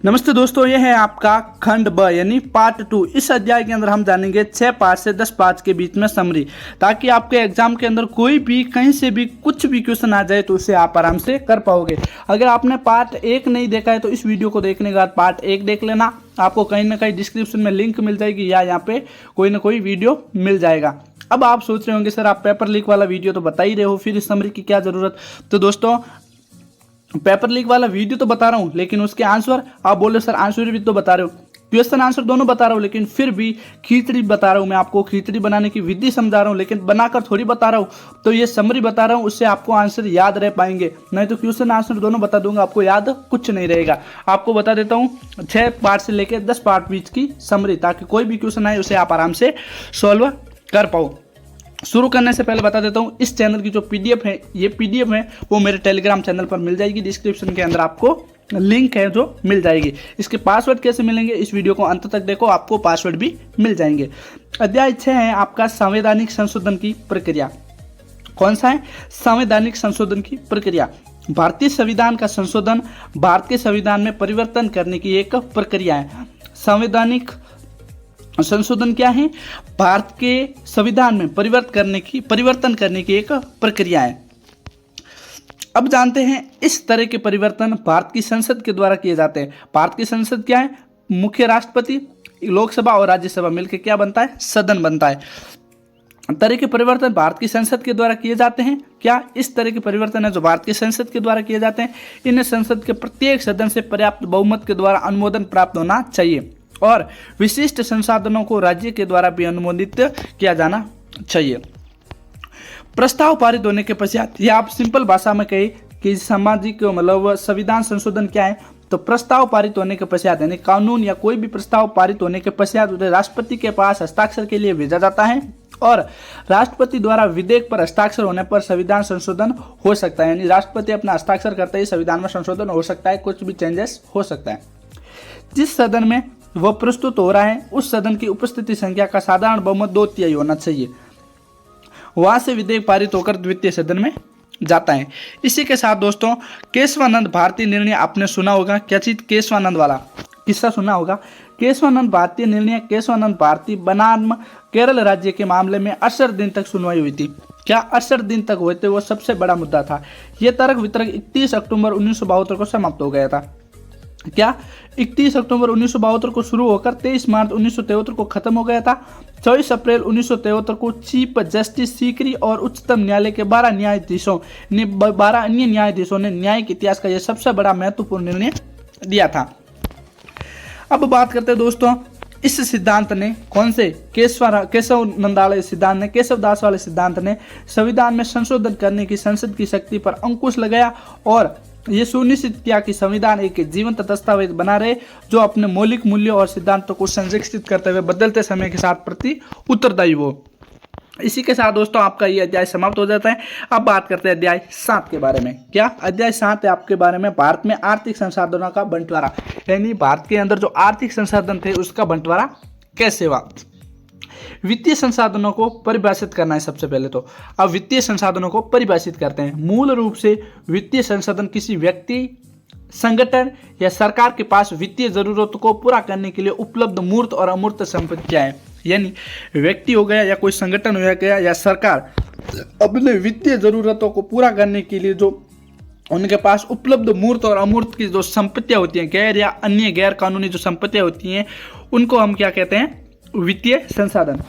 नमस्ते दोस्तों, ये है आपका खंड ब यानी पार्ट 2। इस अध्याय के अंदर हम जानेंगे 6 पार्ट से 10 पार्ट के बीच में समरी, ताकि आपके एग्जाम के अंदर कोई भी कहीं से भी कुछ भी क्वेश्चन आ जाए तो उसे आप आराम से कर पाओगे। अगर आपने पार्ट 1 नहीं देखा है तो इस वीडियो को देखने के बाद पार्ट 1 देख लेना। आपको कहीं ना कहीं डिस्क्रिप्शन में लिंक मिल जाएगी या यहाँ पे कोई ना कोई वीडियो मिल जाएगा। अब आप सोच रहे होंगे सर आप पेपर लीक वाला वीडियो तो बता ही रहे हो, फिर इस समरी की क्या जरूरत। तो दोस्तों पेपर लीक वाला वीडियो तो बता रहा हूँ, लेकिन उसके आंसर आप बोले सर आंसर भी तो बता रहे हो, क्वेश्चन आंसर दोनों बता रहा हूँ, लेकिन फिर भी खिचड़ी बता रहा हूँ। मैं आपको खिचड़ी बनाने की विधि समझा रहा हूँ, लेकिन बनाकर थोड़ी बता रहा हूँ। तो ये समरी बता रहा हूँ, उससे आपको आंसर याद रह पाएंगे, नहीं तो क्वेश्चन आंसर दोनों बता दूंगा, आपको याद कुछ नहीं रहेगा। आपको बता देता हूँ 6 पार्ट से लेकर 10 पार्ट बीच की समरी, ताकि कोई भी क्वेश्चन आए उसे आप आराम से सॉल्व कर पाओ। शुरू करने से पहले बता देता हूँ, इस चैनल की जो पीडीएफ है, ये पीडीएफ है वो मेरे टेलीग्राम चैनल पर मिल जाएगी। डिस्क्रिप्शन के अंदर आपको लिंक है जो मिल जाएगी। इसके पासवर्ड कैसे मिलेंगे, इस वीडियो को अंत तक देखो, आपको पासवर्ड भी मिल जाएंगे। अध्याय 6 है आपका संवैधानिक संशोधन की प्रक्रिया। कौन सा है? संवैधानिक संशोधन की प्रक्रिया। भारतीय संविधान का संशोधन भारत के संविधान में परिवर्तन करने की एक प्रक्रिया है। संवैधानिक संशोधन क्या है? भारत के संविधान में परिवर्तन करने की एक प्रक्रिया है। अब जानते हैं इस तरह के परिवर्तन भारत की संसद के द्वारा किए जाते हैं। भारत की संसद क्या है? मुख्य राष्ट्रपति, लोकसभा और राज्यसभा मिलकर क्या बनता है? सदन बनता है। तरह के परिवर्तन भारत की संसद के द्वारा किए जाते हैं। क्या इस तरह के परिवर्तन है जो भारत की संसद के द्वारा किए जाते हैं? इन्हें संसद के प्रत्येक सदन से पर्याप्त बहुमत के द्वारा अनुमोदन प्राप्त होना चाहिए और विशिष्ट संसाधनों को राज्य के द्वारा भी अनुमोदित किया जाना चाहिए। प्रस्ताव पारित होने के पश्चात, ये आप सिंपल भाषा में कहे कि सामाजिक मतलब संविधान संशोधन क्या है, तो प्रस्ताव पारित होने के पश्चात यानी कानून या कोई भी प्रस्ताव पारित होने के पश्चात उसे राष्ट्रपति के पास हस्ताक्षर के लिए भेजा जाता है और राष्ट्रपति द्वारा विधेयक पर हस्ताक्षर होने पर संविधान संशोधन हो सकता है। यानी राष्ट्रपति अपना हस्ताक्षर करते ही संविधान में संशोधन हो सकता है, कुछ भी चेंजेस हो सकता है। जिस सदन में वह प्रस्तुत हो रहा है उस सदन की उपस्थिति संख्या का साधारण बहुमत 2/3 होना चाहिए। वहां से विधेयक पारित होकर द्वितीय सदन में जाता है। इसी के साथ दोस्तों केशवानंद भारतीय निर्णय आपने सुना होगा। क्या चीज? केशवानंद वाला किस्सा सुना होगा। केशवानंद भारतीय निर्णय, केशवानंद भारती बनाम केरल राज्य के मामले में 68 दिन तक सुनवाई हुई थी। क्या 68 दिन तक हुए थे? वो सबसे बड़ा मुद्दा था। यह तर्क वितर्क 31 अक्टूबर 1972 को समाप्त हो गया था। क्या 31 अक्टूबर 1972 को शुरू होकर 23 मार्च 1973 को खत्म हो गया था। 24 अप्रैल 1973 को चीफ जस्टिस सीकरी और उच्चतम न्यायालय के 12 न्यायाधीशों ने 12 अन्य न्यायाधीशों ने न्यायिक इतिहास का यह सबसे बड़ा महत्वपूर्ण निर्णय दिया था। अब बात करते हैं दोस्तों, इस सिद्धांत ने कौन से? केशवदास वाले सिद्धांत ने संविधान में संशोधन करने की संसद की शक्ति पर अंकुश लगाया और ये सुनिश्चित किया कि संविधान एक जीवंत दस्तावेज बना रहे जो अपने मौलिक मूल्यों और सिद्धांतों को संरक्षित करते हुए बदलते समय के साथ प्रति उत्तरदायी हो। इसी के साथ दोस्तों आपका ये अध्याय समाप्त हो जाता है। अब बात करते हैं अध्याय 7 के बारे में। क्या अध्याय 7 है आपके बारे में? भारत में आर्थिक संसाधनों का बंटवारा, यानी भारत के अंदर जो आर्थिक संसाधन थे उसका बंटवारा कैसे हुआ। वित्तीय संसाधनों को परिभाषित करना है सबसे पहले तो। अब वित्तीय संसाधनों को परिभाषित करते हैं। मूल रूप से वित्तीय संसाधन किसी व्यक्ति, संगठन या सरकार के पास वित्तीय जरूरतों को पूरा करने के लिए उपलब्ध मूर्त और अमूर्त संपत्तियां हैं। यानी व्यक्ति हो गया या कोई संगठन हो गया या सरकार अपने वित्तीय जरूरतों को पूरा करने के लिए जो उनके पास उपलब्ध मूर्त और अमूर्त की जो संपत्तियां होती हैं, गैर या अन्य गैर कानूनी जो संपत्तियां होती हैं, उनको हम क्या कहते हैं? वित्तीय संसाधन।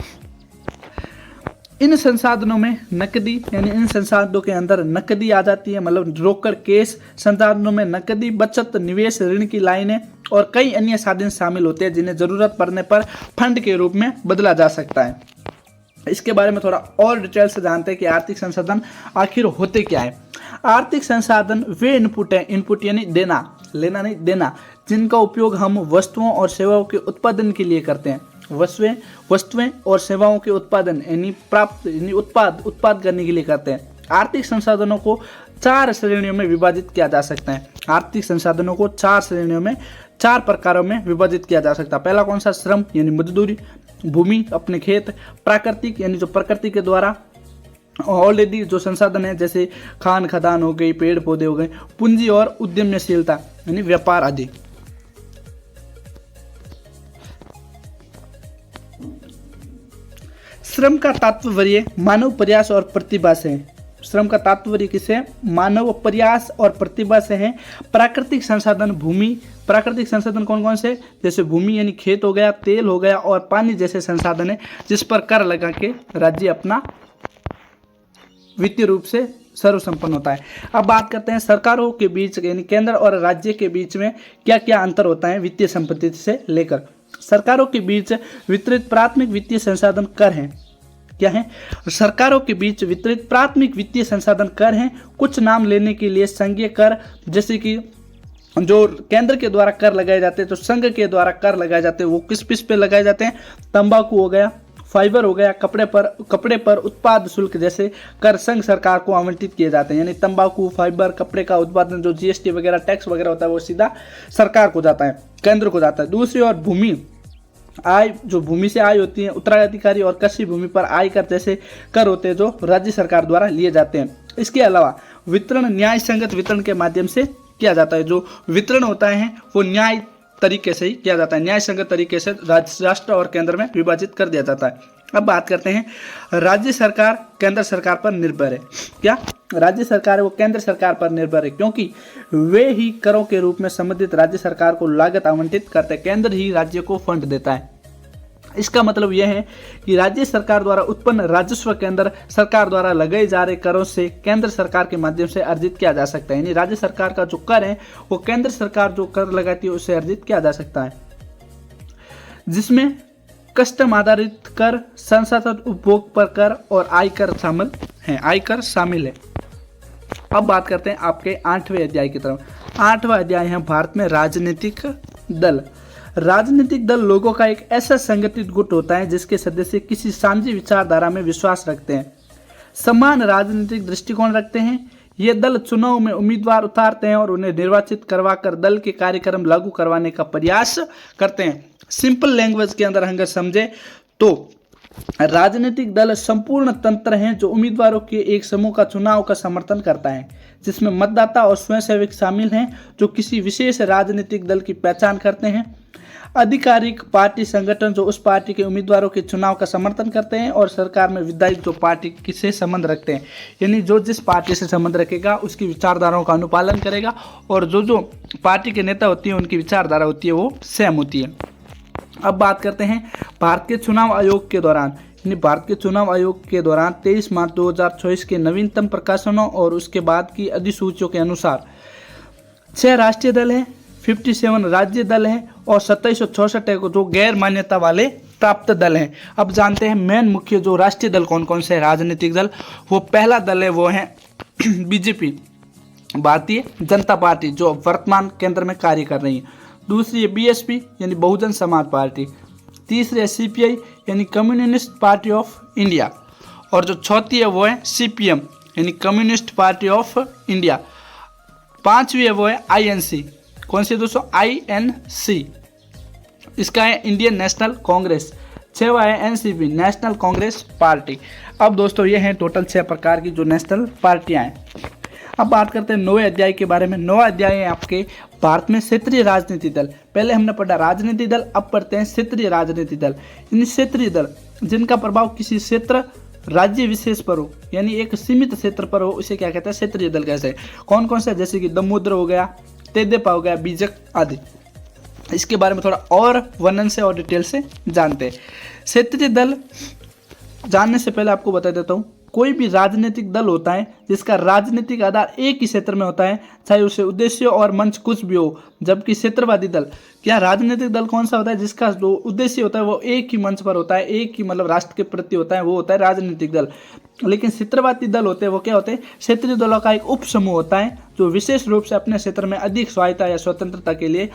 इन संसाधनों में नकदी, यानी इन संसाधनों के अंदर नकदी आ जाती है, मतलब रोकड़ कैश। संसाधनों में नकदी, बचत, निवेश, ऋण की लाइनें और कई अन्य साधन शामिल होते हैं जिन्हें जरूरत पड़ने पर फंड के रूप में बदला जा सकता है। इसके बारे में थोड़ा और डिटेल से जानते हैं कि आर्थिक संसाधन आखिर होते क्या है। आर्थिक संसाधन वे इनपुट है, इनपुट यानी देना, लेना नहीं देना, जिनका उपयोग हम वस्तुओं और सेवाओं के उत्पादन के लिए करते हैं। वस्तुएं और सेवाओं के उत्पादन यानी उत्पाद करने के लिए करते हैं। आर्थिक संसाधनों को 4 श्रेणियों में विभाजित किया जा सकता है। आर्थिक संसाधनों को 4 श्रेणियों में, 4 प्रकारों में विभाजित किया जा सकता है। पहला कौन सा? श्रम यानी मजदूरी, भूमि अपने खेत, प्राकृतिक यानी जो प्रकृति के द्वारा ऑलरेडी जो संसाधन है जैसे खान खदान हो गई, पेड़ पौधे हो गए, पूंजी और उद्यमशीलता यानी व्यापार आदि। श्रम का तात्पर्य मानव प्रयास और प्रतिभा से है। श्रम का तात्पर्य किसे? मानव प्रयास और प्रतिभा से है। प्राकृतिक संसाधन भूमि, प्राकृतिक संसाधन कौन कौन से? जैसे भूमि यानी खेत हो गया, तेल हो गया और पानी जैसे संसाधन है जिस पर कर लगा के राज्य अपना वित्तीय रूप से सर्वसंपन्न होता है। अब बात करते हैं सरकारों के बीच यानी केंद्र और राज्य के बीच में क्या क्या अंतर होता है वित्तीय संपत्ति से लेकर। सरकारों के बीच वितरित प्राथमिक वित्तीय संसाधन कर हैं। क्या है? सरकारों के बीच वितरित प्राथमिक वित्तीय संसाधन कर हैं। कुछ नाम लेने के लिए संघीय कर, जैसे कि जो केंद्र के द्वारा कर लगाए जाते हैं, तो संघ के द्वारा कर लगाए जाते हैं वो किस किस पे लगाए जाते हैं? तंबाकू हो गया, फाइबर हो गया, कपड़े पर उत्पाद शुल्क जैसे कर संघ सरकार को आवंटित किए जाते हैं। यानी तंबाकू, फाइबर, कपड़े का उत्पादन जो जीएसटी वगैरह टैक्स वगैरह होता है वो सीधा सरकार को जाता है, केंद्र को जाता है। दूसरी ओर भूमि आय, जो भूमि से आय होती है, उत्तराधिकारी और कृषि भूमि पर आय कर जैसे कर होते हैं जो राज्य सरकार द्वारा लिए जाते हैं। इसके अलावा वितरण न्याय संगत वितरण के माध्यम से किया जाता है। जो वितरण होता है वो न्याय तरीके से ही किया जाता है, न्याय संगत तरीके से राष्ट्र और केंद्र में विभाजित कर दिया जाता है। अब बात करते हैं राज्य सरकार केंद्र सरकार पर निर्भर है। क्या राज्य सरकार है वो केंद्र सरकार पर निर्भर है, क्योंकि वे ही करों के रूप में संबंधित राज्य सरकार को लागत आवंटित करते हैं। केंद्र ही राज्य को फंड देता है। इसका मतलब यह है कि राज्य सरकार द्वारा उत्पन्न राजस्व केंद्र सरकार द्वारा लगाए जा रहे करों से केंद्र सरकार के माध्यम से अर्जित किया जा सकता है। यानी राज्य सरकार का जो कर है वो केंद्र सरकार जो कर लगाती है उससे अर्जित किया जा सकता है, जिसमें कस्टम आधारित कर, संसाधन उपभोग पर कर और आयकर शामिल है। आयकर शामिल है। अब बात करते हैं आपके 8वें अध्याय की तरफ। 8वां अध्याय है भारत में राजनीतिक दल। राजनीतिक दल लोगों का एक ऐसा संगठित गुट होता है जिसके सदस्य किसी साझी विचारधारा में विश्वास रखते हैं, समान राजनीतिक दृष्टिकोण रखते हैं। ये दल चुनाव में उम्मीदवार उतारते हैं और उन्हें निर्वाचित करवाकर दल के कार्यक्रम लागू करवाने का प्रयास करते हैं। सिंपल लैंग्वेज के अंदर अगर समझे तो राजनीतिक दल संपूर्ण तंत्र हैं जो उम्मीदवारों के एक समूह का चुनाव का समर्थन करता है, जिसमें मतदाता और स्वयंसेवक शामिल हैं जो किसी विशेष राजनीतिक दल की पहचान करते हैं। आधिकारिक पार्टी संगठन जो उस पार्टी के उम्मीदवारों के चुनाव का समर्थन करते हैं, और सरकार में विधायक जो पार्टी से संबंध रखते हैं, यानी जो जिस पार्टी से संबंध रखेगा उसकी विचारधाराओं का अनुपालन करेगा, और जो पार्टी के नेता होती है उनकी विचारधारा होती है वो सेम होती है। अब बात करते हैं भारत के चुनाव आयोग के दौरान। यानी भारत के चुनाव आयोग के दौरान 23 मार्च 2024 के नवीनतम प्रकाशनों और उसके बाद की अधिसूचियों के अनुसार 6 राष्ट्रीय दल हैं, 57 राज्य दल हैं और 2764 है जो गैर मान्यता वाले प्राप्त दल हैं। अब जानते हैं मेन मुख्य जो राष्ट्रीय दल कौन कौन से राजनीतिक दल। वो पहला दल है वो है बीजेपी, भारतीय जनता पार्टी, जो वर्तमान केंद्र में कार्य कर रही है। दूसरी है बीएसपी यानी बहुजन समाज पार्टी। तीसरी है सीपीआई यानी कम्युनिस्ट पार्टी ऑफ इंडिया, और जो चौथी है वो है सीपीएम यानी कम्युनिस्ट पार्टी ऑफ इंडिया। पांचवी है वो है आईएनसी। कौन सी दोस्तों? आईएनसी, इसका है इंडियन नेशनल कांग्रेस। 6वां है एनसीपी, नेशनल कांग्रेस पार्टी। अब दोस्तों ये हैं टोटल 6 प्रकार की जो नेशनल पार्टियां हैं। अब बात करते हैं 9वें अध्याय के बारे में। 9वां अध्याय है आपके भारत में क्षेत्रीय राजनीति दल। पहले हमने पढ़ा राजनीति दल, अब पढ़ते हैं क्षेत्रीय राजनीति दल। इन क्षेत्रीय दल जिनका प्रभाव किसी क्षेत्र राज्य विशेष पर हो, यानी एक सीमित क्षेत्र पर हो, उसे क्या कहते हैं? क्षेत्रीय दल कहते हैं। कौन कौन से? जैसे कि दमोदर हो गया, तेदेपा हो गया, बीजक आदि। इसके बारे में थोड़ा और वर्णन से और डिटेल से जानते हैं। क्षेत्रीय दल जानने से पहले आपको बता देता हूँ, कोई भी राजनीतिक दल होता है जिसका राजनीतिक आधार एक ही क्षेत्र में होता है, चाहे उसे उद्देश्य और मंच कुछ भी हो। जबकि क्षेत्रवादी दल, क्या राजनीतिक दल कौन सा होता है? जिसका जो उद्देश्य होता है वो एक ही मंच पर होता है, एक ही मतलब राष्ट्र के प्रति होता है, वो होता है राजनीतिक दल। लेकिन क्षेत्रवादी दल होते हैं वो क्या होते हैं? क्षेत्रीय दलों का एक उप समूह होता है जो विशेष रूप से अपने क्षेत्र में अधिक स्वायत्ता या स्वतंत्रता के लिए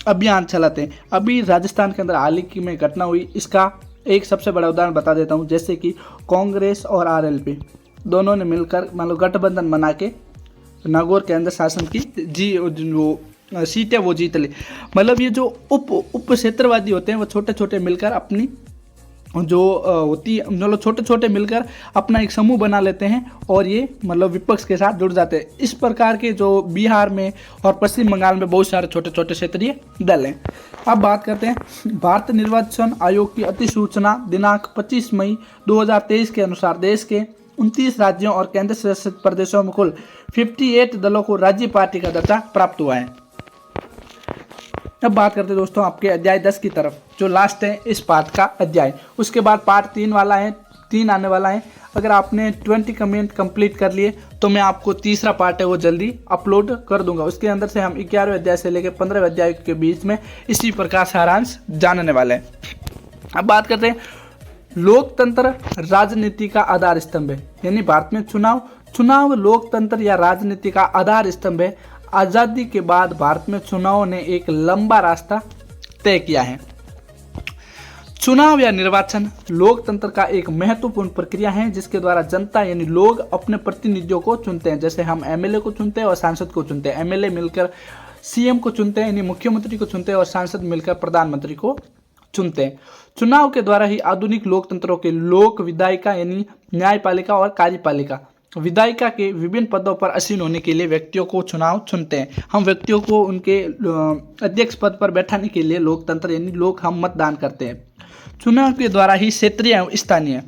अभियान चलाते हैं। अभी राजस्थान के अंदर हाल ही में घटना हुई, इसका एक सबसे बड़ा उदाहरण बता देता हूँ। जैसे कि कांग्रेस और आरएलपी दोनों ने मिलकर मतलब गठबंधन बना के नागौर के अंदर शासन की वो सीटें वो जीत ली। मतलब ये जो उप क्षेत्रवादी होते हैं वो छोटे छोटे मिलकर अपनी जो होती है, मतलब छोटे छोटे मिलकर अपना एक समूह बना लेते हैं और ये मतलब विपक्ष के साथ जुड़ जाते हैं। इस प्रकार के जो बिहार में और पश्चिम बंगाल में बहुत सारे छोटे छोटे क्षेत्रीय दल हैं। अब बात करते हैं भारत निर्वाचन आयोग की अधिसूचना दिनांक 25 मई 2023 के अनुसार देश के 29 राज्यों और केंद्र शासित प्रदेशों में कुल 58 दलों को राज्य पार्टी का दर्जा प्राप्त हुआ है। अब बात करते हैं दोस्तों आपके अध्याय 10 की तरफ, जो लास्ट है इस पार्ट का अध्याय। उसके बाद पार्ट 3 वाला है, 3 आने वाला है। अगर आपने 20 कमेंट कंप्लीट कर लिए तो मैं आपको तीसरा पार्ट है वो जल्दी अपलोड कर दूंगा। उसके अंदर से हम 11वें अध्याय से लेकर 15वें अध्याय के बीच में इसी प्रकार सारांश जानने वाले हैं। अब बात करते हैं लोकतंत्र राजनीति का आधार स्तंभ है, यानी भारत में चुनाव लोकतंत्र या राजनीति का आधार स्तंभ है। आज़ादी के बाद भारत में चुनाव ने एक लंबा रास्ता तय किया है। चुनाव या निर्वाचन लोकतंत्र का एक महत्वपूर्ण प्रक्रिया है जिसके द्वारा जनता यानी लोग अपने प्रतिनिधियों को चुनते हैं। जैसे हम एमएलए को चुनते हैं और सांसद को चुनते हैं। एमएलए मिलकर सीएम को चुनते हैं यानी मुख्यमंत्री को चुनते हैं और सांसद मिलकर प्रधानमंत्री को चुनते हैं। चुनाव के द्वारा ही आधुनिक लोकतंत्रों के लोक विधायिका यानी न्यायपालिका और कार्यपालिका विधायिका के विभिन्न पदों पर आसीन होने के लिए व्यक्तियों को चुनाव चुनते हैं। हम व्यक्तियों को उनके अध्यक्ष पद पर बैठाने के लिए लोकतंत्र यानी लोग हम मतदान करते हैं। चुनाव के द्वारा ही क्षेत्रीय एवं स्थानीय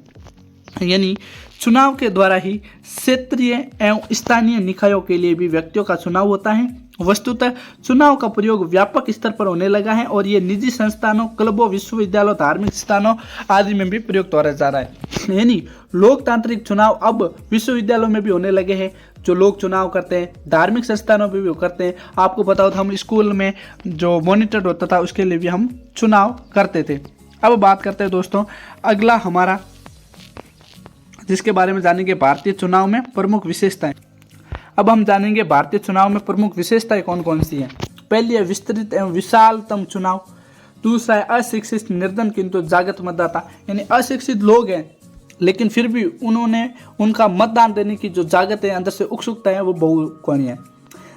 यानी चुनाव के द्वारा ही क्षेत्रीय एवं स्थानीय निकायों के लिए भी व्यक्तियों का चुनाव होता है। वस्तुतः चुनाव का प्रयोग व्यापक स्तर पर होने लगा है और ये निजी संस्थानों, क्लबों, विश्वविद्यालयों, धार्मिक स्थानों आदि में भी प्रयुक्त हो जा रहा है। यानी लोकतांत्रिक चुनाव अब विश्वविद्यालयों में भी होने लगे हैं, जो लोग चुनाव करते हैं, धार्मिक संस्थानों में भी करते हैं। आपको पता हो तो हम स्कूल में जो मॉनिटर होता था उसके लिए भी हम चुनाव करते थे। अब बात करते हैं दोस्तों अगला हमारा जिसके बारे में जानेंगे भारतीय चुनाव में प्रमुख विशेषताएं। अब हम जानेंगे भारतीय चुनाव में प्रमुख विशेषताएं कौन कौन सी हैं। पहली है विस्तृत एवं विशालतम चुनाव। दूसरा है अशिक्षित निर्धन किंतु जागृत मतदाता, यानी अशिक्षित लोग हैं लेकिन फिर भी उन्होंने उनका मतदान देने की जो जागृत है, अंदर से उत्सुकता है, वो बहुकोणीय है।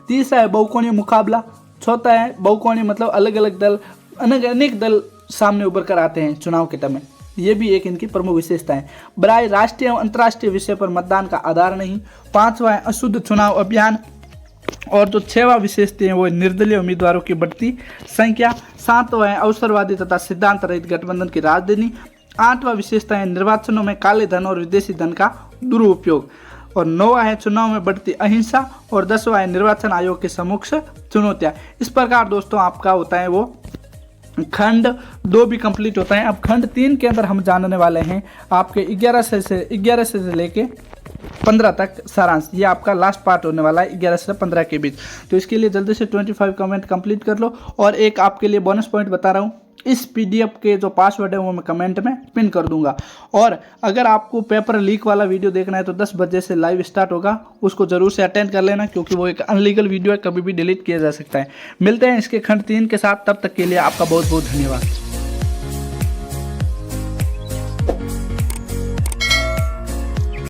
तीसरा है बहुकोणीय मुकाबला। चौथा है बहुकोणीय मतलब अलग अलग दल, अनेक दल सामने उभर कर आते हैं चुनाव के टाइम में। ये भी एक इनकी प्रमुख विशेषता है। बराए राष्ट्रीय एवं अंतर्राष्ट्रीय विषय पर मतदान का आधार नहीं। पांचवा है अशुद्ध चुनाव अभियान। और जो 6वां विशेषता है वो निर्दलीय उम्मीदवारों की बढ़ती संख्या। 7वां है अवसरवादी तथा सिद्धांत रहित गठबंधन की राजधानी। 8वां विशेषता है निर्वाचनों में काले धन और विदेशी धन का दुरुपयोग। और 9वां है चुनाव में बढ़ती अहिंसा। और 10वां है निर्वाचन आयोग के सम्मुख चुनौतियां। इस प्रकार दोस्तों आपका होता है वो खंड 2 भी कंप्लीट होता है। अब खंड 3 के अंदर हम जानने वाले हैं आपके 11 से लेके 15 तक सारांश। ये आपका लास्ट पार्ट होने वाला है 11 से 15 के बीच। तो इसके लिए जल्दी से 25 कमेंट कंप्लीट कर लो। और एक आपके लिए बोनस पॉइंट बता रहा हूँ, इस पीडीएफ के जो पासवर्ड है वो मैं कमेंट में पिन कर दूंगा। और अगर आपको पेपर लीक वाला वीडियो देखना है तो 10 बजे से लाइव स्टार्ट होगा, उसको जरूर से अटेंड कर लेना क्योंकि वो एक अनलीगल वीडियो है, कभी भी डिलीट किया जा सकता है। मिलते हैं इसके खंड 3 के साथ, तब तक के लिए आपका बहुत बहुत धन्यवाद।